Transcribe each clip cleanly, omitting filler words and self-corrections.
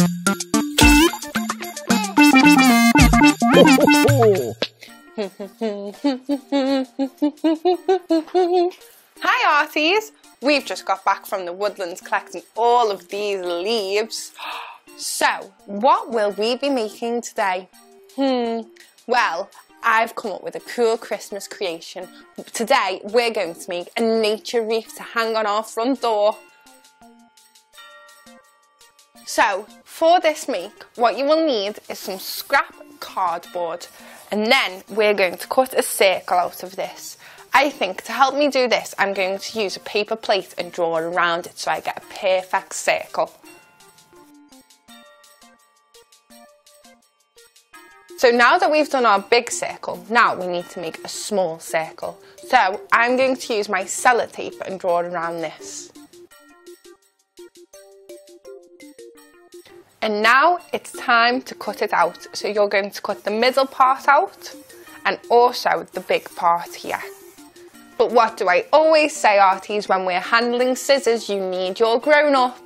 Hi Arties! We've just got back from the woodlands collecting all of these leaves. So, what will we be making today? Well, I've come up with a cool Christmas creation. Today, we're going to make a nature wreath to hang on our front door. So, for this make, what you will need is some scrap cardboard, and then we're going to cut a circle out of this. I think to help me do this, I'm going to use a paper plate and draw around it so I get a perfect circle. So now that we've done our big circle, now we need to make a small circle. So I'm going to use my sellotape and draw around this. And now it's time to cut it out. So you're going to cut the middle part out and also the big part here. But what do I always say, Arties, when we're handling scissors, you need your grown-up.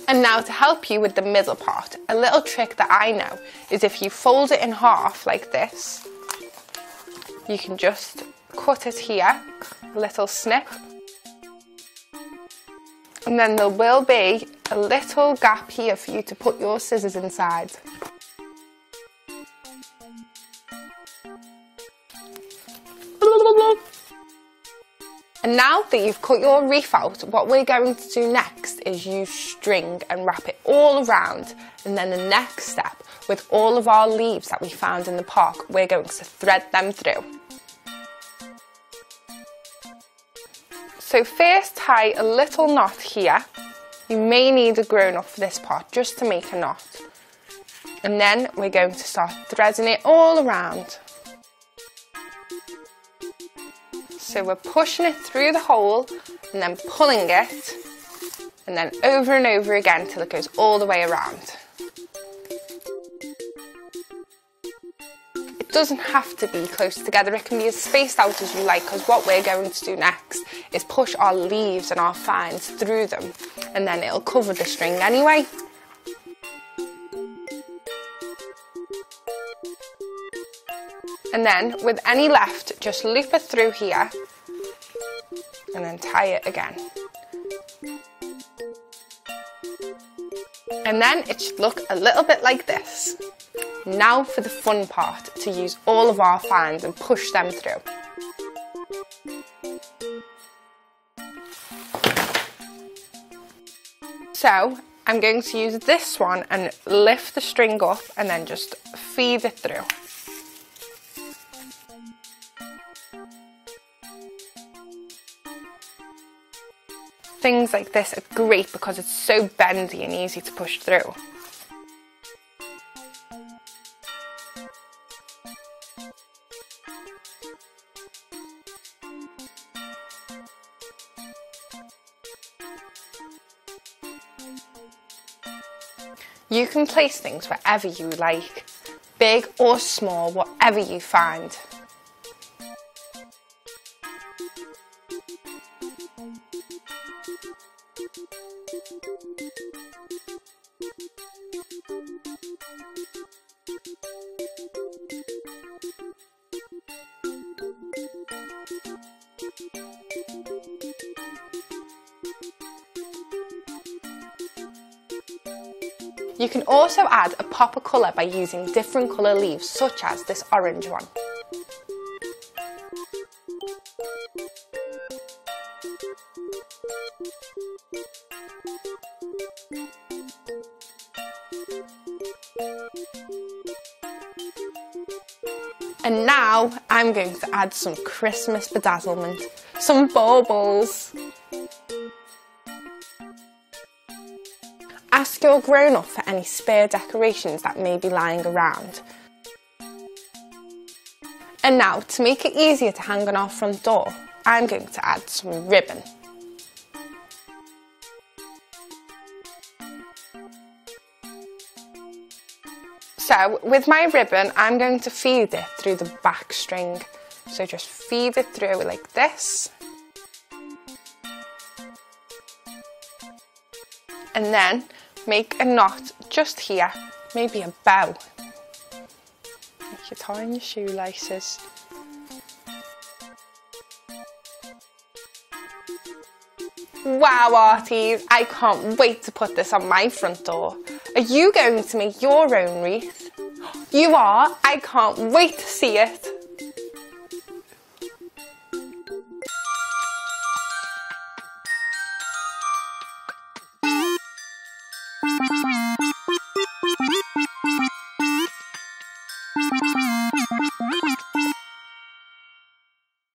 And now to help you with the middle part, a little trick that I know is if you fold it in half like this, you can just cut it here, a little snip, and then there will be a little gap here for you to put your scissors inside. And now that you've cut your wreath out, what we're going to do next is use string and wrap it all around. And then the next step, with all of our leaves that we found in the park, we're going to thread them through. So first tie a little knot here. You may need a grown-up for this part, just to make a knot. And then we're going to start threading it all around. So we're pushing it through the hole and then pulling it, and then over and over again till it goes all the way around. It doesn't have to be close together, it can be as spaced out as you like, because what we're going to do next is push our leaves and our fines through them, and then it'll cover the string anyway. And then with any left, just loop it through here and then tie it again. And then it should look a little bit like this. Now for the fun part, to use all of our fines and push them through. So I'm going to use this one and lift the string up and then just feed it through. Things like this are great because it's so bendy and easy to push through. You can place things wherever you like, big or small, whatever you find. You can also add a pop of colour by using different colour leaves, such as this orange one. And now I'm going to add some Christmas bedazzlement, some baubles. Ask your grown-up for any spare decorations that may be lying around. And now, to make it easier to hang on our front door, I'm going to add some ribbon. So with my ribbon, I'm going to feed it through the back string. So just feed it through like this. And then make a knot just here, maybe a bow. Like you're tying your shoelaces. Wow, Arties, I can't wait to put this on my front door. Are you going to make your own wreath? You are? I can't wait to see it.